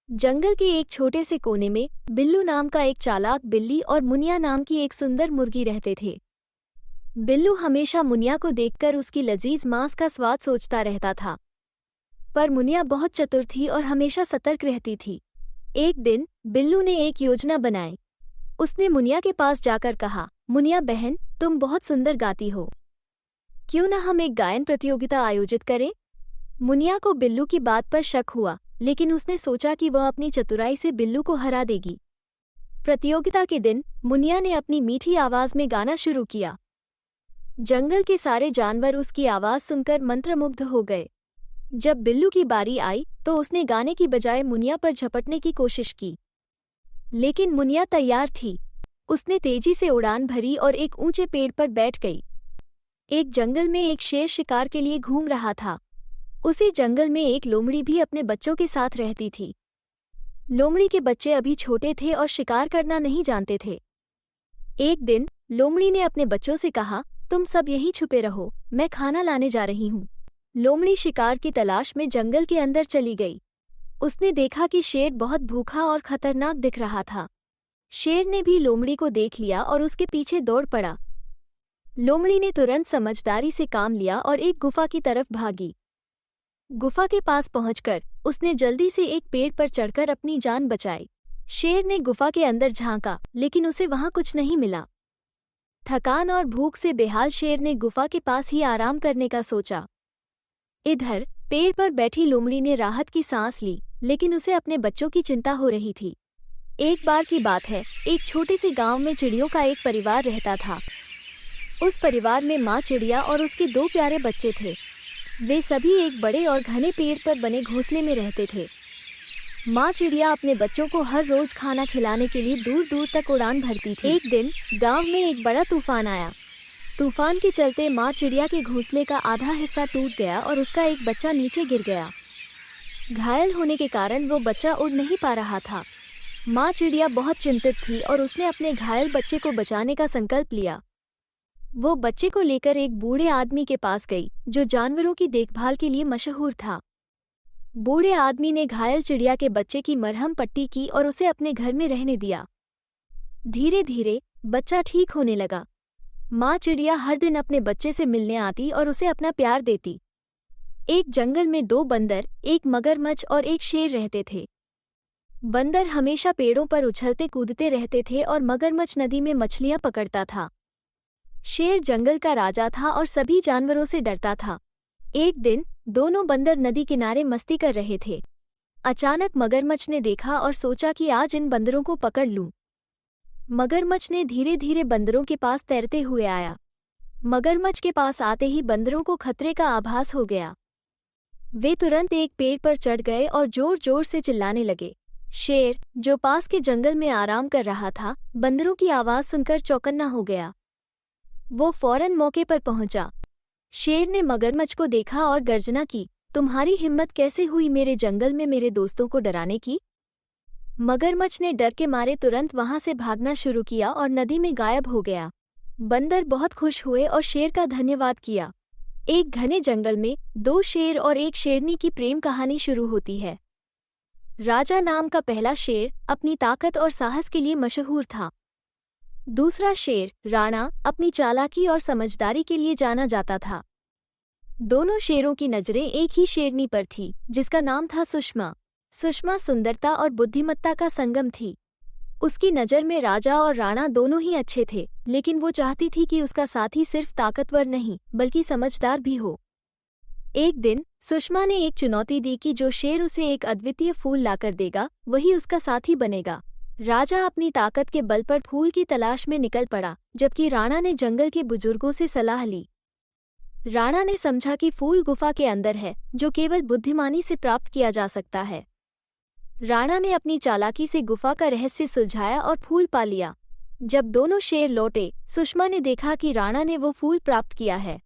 जंगल के एक छोटे से कोने में बिल्लू नाम का एक चालाक बिल्ली और मुनिया नाम की एक सुंदर मुर्गी रहते थे। बिल्लू हमेशा मुनिया को देखकर उसकी लजीज मांस का स्वाद सोचता रहता था, पर मुनिया बहुत चतुर थी और हमेशा सतर्क रहती थी। एक दिन बिल्लू ने एक योजना बनाई। उसने मुनिया के पास जाकर कहा, मुनिया बहन, तुम बहुत सुंदर गाती हो, क्यों न हम एक गायन प्रतियोगिता आयोजित करें? मुनिया को बिल्लू की बात पर शक हुआ, लेकिन उसने सोचा कि वह अपनी चतुराई से बिल्लू को हरा देगी। प्रतियोगिता के दिन मुनिया ने अपनी मीठी आवाज में गाना शुरू किया। जंगल के सारे जानवर उसकी आवाज सुनकर मंत्रमुग्ध हो गए। जब बिल्लू की बारी आई तो उसने गाने की बजाय मुनिया पर झपटने की कोशिश की, लेकिन मुनिया तैयार थी। उसने तेजी से उड़ान भरी और एक ऊंचे पेड़ पर बैठ गई। एक जंगल में एक शेर शिकार के लिए घूम रहा था। उसी जंगल में एक लोमड़ी भी अपने बच्चों के साथ रहती थी। लोमड़ी के बच्चे अभी छोटे थे और शिकार करना नहीं जानते थे। एक दिन लोमड़ी ने अपने बच्चों से कहा, तुम सब यहीं छुपे रहो, मैं खाना लाने जा रही हूँ। लोमड़ी शिकार की तलाश में जंगल के अंदर चली गई। उसने देखा कि शेर बहुत भूखा और खतरनाक दिख रहा था। शेर ने भी लोमड़ी को देख लिया और उसके पीछे दौड़ पड़ा। लोमड़ी ने तुरंत समझदारी से काम लिया और एक गुफा की तरफ भागी। गुफा के पास पहुंचकर उसने जल्दी से एक पेड़ पर चढ़कर अपनी जान बचाई। शेर ने गुफा के अंदर झांका, लेकिन उसे वहां कुछ नहीं मिला। थकान और भूख से बेहाल शेर ने गुफा के पास ही आराम करने का सोचा। इधर पेड़ पर बैठी लोमड़ी ने राहत की सांस ली, लेकिन उसे अपने बच्चों की चिंता हो रही थी। एक बार की बात है, एक छोटे से गांव में चिड़ियों का एक परिवार रहता था। उस परिवार में माँ चिड़िया और उसके 2 प्यारे बच्चे थे। वे सभी एक बड़े और घने पेड़ पर बने घोंसले में रहते थे। माँ चिड़िया अपने बच्चों को हर रोज खाना खिलाने के लिए दूर दूर तक उड़ान भरती थी। एक दिन गांव में एक बड़ा तूफान आया। तूफान के चलते माँ चिड़िया के घोंसले का आधा हिस्सा टूट गया और उसका एक बच्चा नीचे गिर गया। घायल होने के कारण वो बच्चा उड़ नहीं पा रहा था। माँ चिड़िया बहुत चिंतित थी और उसने अपने घायल बच्चे को बचाने का संकल्प लिया। वो बच्चे को लेकर एक बूढ़े आदमी के पास गई, जो जानवरों की देखभाल के लिए मशहूर था। बूढ़े आदमी ने घायल चिड़िया के बच्चे की मरहम पट्टी की और उसे अपने घर में रहने दिया। धीरे धीरे बच्चा ठीक होने लगा। माँ चिड़िया हर दिन अपने बच्चे से मिलने आती और उसे अपना प्यार देती। एक जंगल में 2 बंदर, एक मगरमच्छ और एक शेर रहते थे। बंदर हमेशा पेड़ों पर उछलते कूदते रहते थे और मगरमच्छ नदी में मछलियां पकड़ता था। शेर जंगल का राजा था और सभी जानवरों से डरता था। एक दिन दोनों बंदर नदी किनारे मस्ती कर रहे थे। अचानक मगरमच्छ ने देखा और सोचा कि आज इन बंदरों को पकड़ लूं। मगरमच्छ ने धीरे धीरे बंदरों के पास तैरते हुए आया। मगरमच्छ के पास आते ही बंदरों को खतरे का आभास हो गया। वे तुरंत एक पेड़ पर चढ़ गए और जोर जोर से चिल्लाने लगे। शेर, जो पास के जंगल में आराम कर रहा था, बंदरों की आवाज सुनकर चौकन्ना हो गया। वो फौरन मौके पर पहुंचा। शेर ने मगरमच्छ को देखा और गर्जना की, तुम्हारी हिम्मत कैसे हुई मेरे जंगल में मेरे दोस्तों को डराने की? मगरमच्छ ने डर के मारे तुरंत वहां से भागना शुरू किया और नदी में गायब हो गया। बंदर बहुत खुश हुए और शेर का धन्यवाद किया। एक घने जंगल में 2 शेर और एक शेरनी की प्रेम कहानी शुरू होती है। राजा नाम का पहला शेर अपनी ताकत और साहस के लिए मशहूर था। दूसरा शेर, राणा, अपनी चालाकी और समझदारी के लिए जाना जाता था। दोनों शेरों की नजरें एक ही शेरनी पर थी, जिसका नाम था सुषमा। सुषमा सुंदरता और बुद्धिमत्ता का संगम थी। उसकी नज़र में राजा और राणा दोनों ही अच्छे थे, लेकिन वो चाहती थी कि उसका साथी सिर्फ ताकतवर नहीं, बल्कि समझदार भी हो। एक दिन सुषमा ने एक चुनौती दी कि जो शेर उसे एक अद्वितीय फूल लाकर देगा, वही उसका साथी बनेगा। राजा अपनी ताकत के बल पर फूल की तलाश में निकल पड़ा, जबकि राणा ने जंगल के बुजुर्गों से सलाह ली। राणा ने समझा कि फूल गुफा के अंदर है, जो केवल बुद्धिमानी से प्राप्त किया जा सकता है। राणा ने अपनी चालाकी से गुफा का रहस्य सुलझाया और फूल पा लिया। जब दोनों शेर लौटे, सुषमा ने देखा कि राणा ने वो फूल प्राप्त किया है।